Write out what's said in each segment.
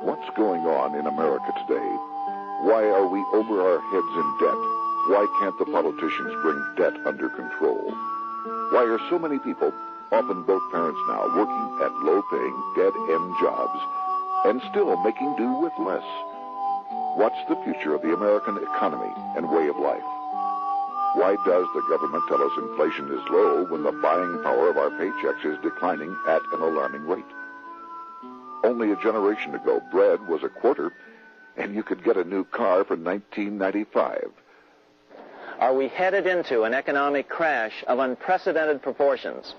What's going on in America today? Why are we over our heads in debt? Why can't the politicians bring debt under control? Why are so many people, often both parents now, working at low-paying, dead-end jobs and still making do with less? What's the future of the American economy and way of life? Why does the government tell us inflation is low when the buying power of our paychecks is declining at an alarming rate? Only a generation ago, bread was a quarter, and you could get a new car for $19.95. Are we headed into an economic crash of unprecedented proportions?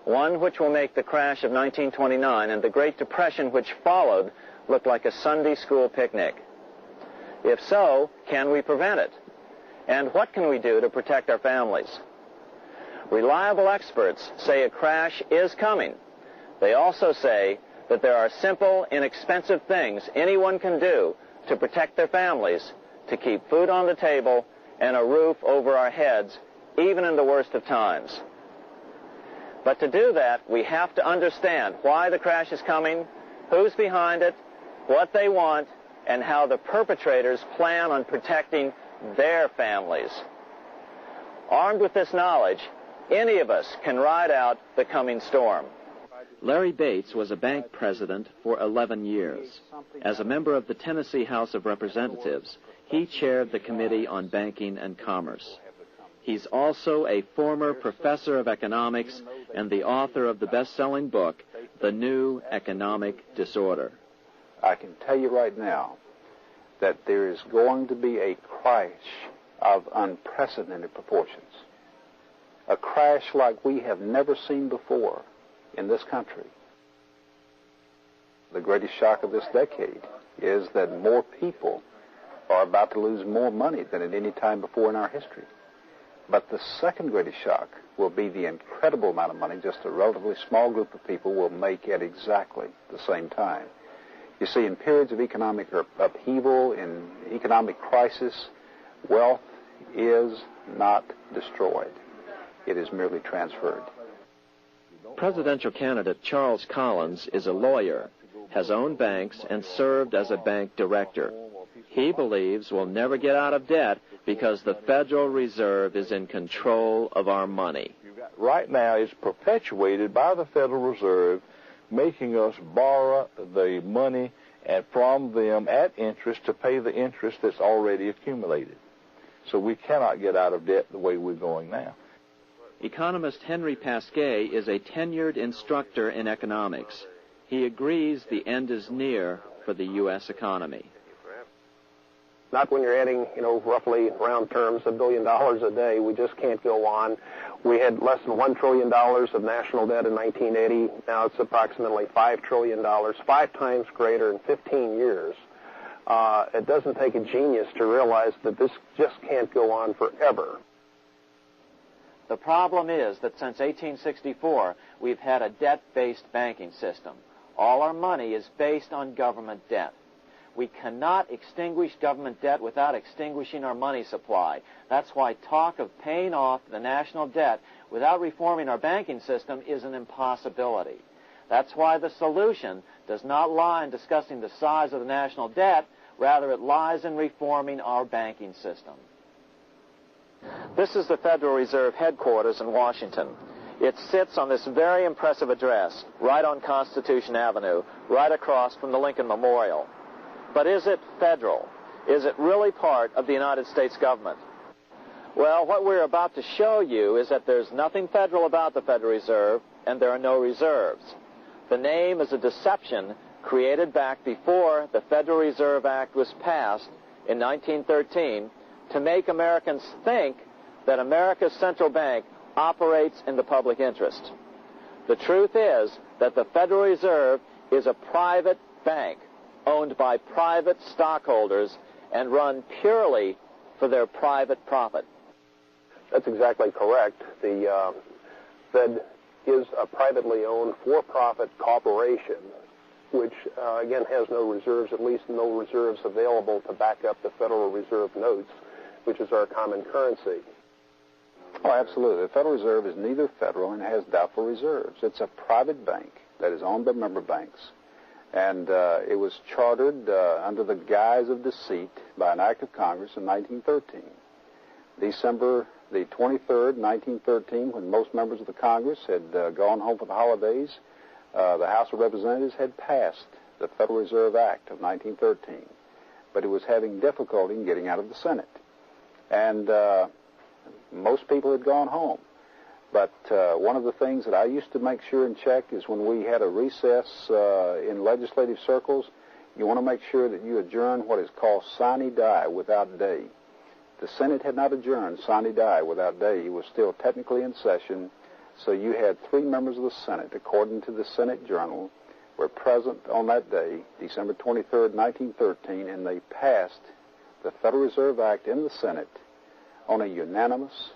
One which will make the crash of 1929 and the Great Depression which followed look like a Sunday school picnic. If so, can we prevent it? And what can we do to protect our families? Reliable experts say a crash is coming. They also say that there are simple, inexpensive things anyone can do to protect their families, to keep food on the table and a roof over our heads, even in the worst of times. But to do that, we have to understand why the crash is coming, who's behind it, what they want, and how the perpetrators plan on protecting their families. Armed with this knowledge, any of us can ride out the coming storm. Larry Bates was a bank president for 11 years. As a member of the Tennessee House of Representatives, he chaired the Committee on Banking and Commerce. He's also a former professor of economics and the author of the best-selling book, The New Economic Disorder. I can tell you right now that there is going to be a crash of unprecedented proportions. A crash like we have never seen before in this country. The greatest shock of this decade is that more people are about to lose more money than at any time before in our history. But the second greatest shock will be the incredible amount of money just a relatively small group of people will make at exactly the same time. You see, in periods of economic upheaval, in economic crisis, wealth is not destroyed. It is merely transferred. Presidential candidate Charles Collins is a lawyer, has owned banks, and served as a bank director. He believes we'll never get out of debt because the Federal Reserve is in control of our money. Right now, it's perpetuated by the Federal Reserve, making us borrow the money from them at interest to pay the interest that's already accumulated. So we cannot get out of debt the way we're going now. Economist Henry Pasquet is a tenured instructor in economics. He agrees the end is near for the U.S. economy. Not when you're adding, roughly round terms, $1 billion a day. We just can't go on. We had less than $1 trillion of national debt in 1980. Now it's approximately $5 trillion, 5 times greater in 15 years. It doesn't take a genius to realize that this just can't go on forever. The problem is that since 1864, we've had a debt-based banking system. All our money is based on government debt. We cannot extinguish government debt without extinguishing our money supply. That's why talk of paying off the national debt without reforming our banking system is an impossibility. That's why the solution does not lie in discussing the size of the national debt, rather it lies in reforming our banking system. This is the Federal Reserve headquarters in Washington. It sits on this very impressive address, right on Constitution Avenue, right across from the Lincoln Memorial. But is it federal? Is it really part of the United States government? Well, what we're about to show you is that there's nothing federal about the Federal Reserve, and there are no reserves. The name is a deception created back before the Federal Reserve Act was passed in 1913 to make Americans think that America's central bank operates in the public interest. The truth is that the Federal Reserve is a private bank owned by private stockholders and run purely for their private profit. That's exactly correct. The Fed is a privately owned for-profit corporation, which, again, has no reserves, at least no reserves available to back up the Federal Reserve notes, which is our common currency. Oh, absolutely. The Federal Reserve is neither federal and has doubtful reserves. It's a private bank that is owned by member banks And it was chartered under the guise of deceit by an act of Congress in 1913. December the 23rd, 1913, when most members of the Congress had gone home for the holidays, the House of Representatives had passed the Federal Reserve Act of 1913, but it was having difficulty in getting out of the Senate. And most people had gone home. But one of the things that I used to make sure and check is when we had a recess in legislative circles, you want to make sure that you adjourn what is called sine die, without day. The Senate had not adjourned sine die, without day. It was still technically in session, so you had 3 members of the Senate, according to the Senate Journal, were present on that day, December 23rd, 1913, and they passed the Federal Reserve Act in the Senate on a unanimous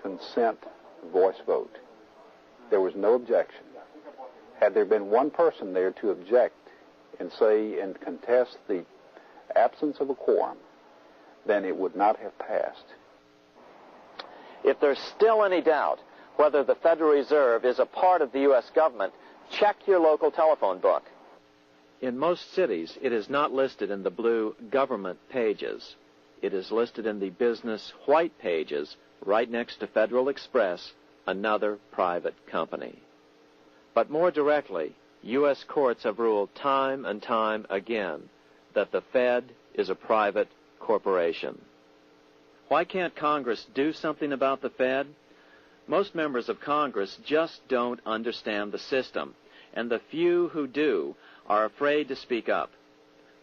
consent voice vote. There was no objection. Had there been one person there to object and say and contest the absence of a quorum, then it would not have passed. If there's still any doubt whether the Federal Reserve is a part of the U.S. government, check your local telephone book. In most cities, it is not listed in the blue government pages. It is listed in the business white pages right next to Federal Express, another private company. But more directly, U.S. courts have ruled time and time again that the Fed is a private corporation. Why can't Congress do something about the Fed? Most members of Congress just don't understand the system, and the few who do are afraid to speak up.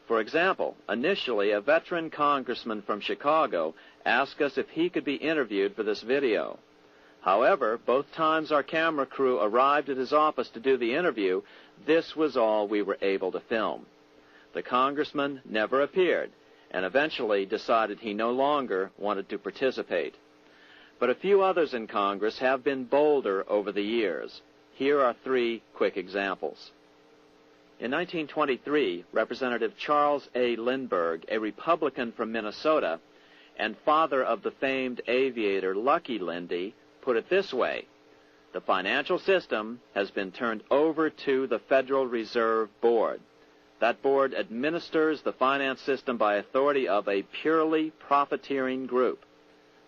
For example, initially a veteran congressman from Chicago asked us if he could be interviewed for this video. However, both times our camera crew arrived at his office to do the interview, this was all we were able to film. The congressman never appeared, and eventually decided he no longer wanted to participate. But a few others in Congress have been bolder over the years. Here are 3 quick examples. In 1923, Representative Charles A. Lindbergh, a Republican from Minnesota, and father of the famed aviator Lucky Lindy, put it this way: the financial system has been turned over to the Federal Reserve Board. That board administers the finance system by authority of a purely profiteering group.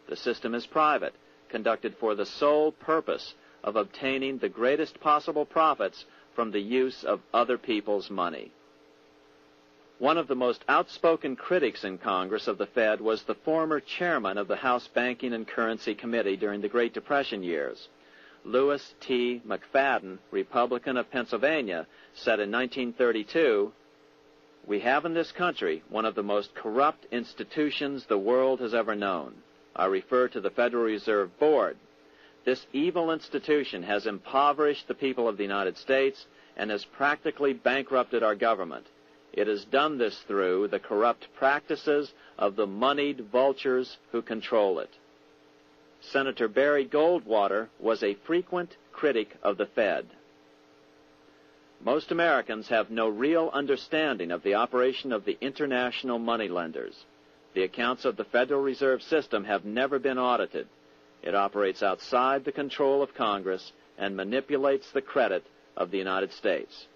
The system is private, conducted for the sole purpose of obtaining the greatest possible profits from the use of other people's money. One of the most outspoken critics in Congress of the Fed was the former chairman of the House Banking and Currency Committee during the Great Depression years. Louis T. McFadden, Republican of Pennsylvania, said in 1932, "We have in this country one of the most corrupt institutions the world has ever known. I refer to the Federal Reserve Board. This evil institution has impoverished the people of the United States and has practically bankrupted our government. It has done this through the corrupt practices of the moneyed vultures who control it." Senator Barry Goldwater was a frequent critic of the Fed. Most Americans have no real understanding of the operation of the international moneylenders. The accounts of the Federal Reserve System have never been audited. It operates outside the control of Congress and manipulates the credit of the United States.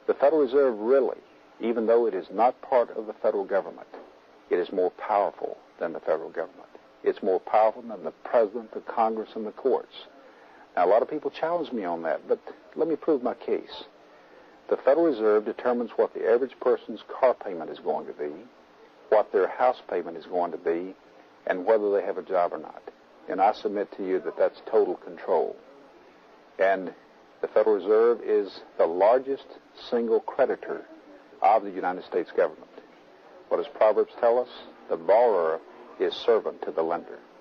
The Federal Reserve really, even though it is not part of the federal government, it is more powerful than the federal government. It's more powerful than the President, the Congress, and the courts. Now, a lot of people challenge me on that, but let me prove my case. The Federal Reserve determines what the average person's car payment is going to be, what their house payment is going to be, and whether they have a job or not. And I submit to you that that's total control. And the Federal Reserve is the largest single creditor of the United States government. What does Proverbs tell us? The borrower is servant to the lender.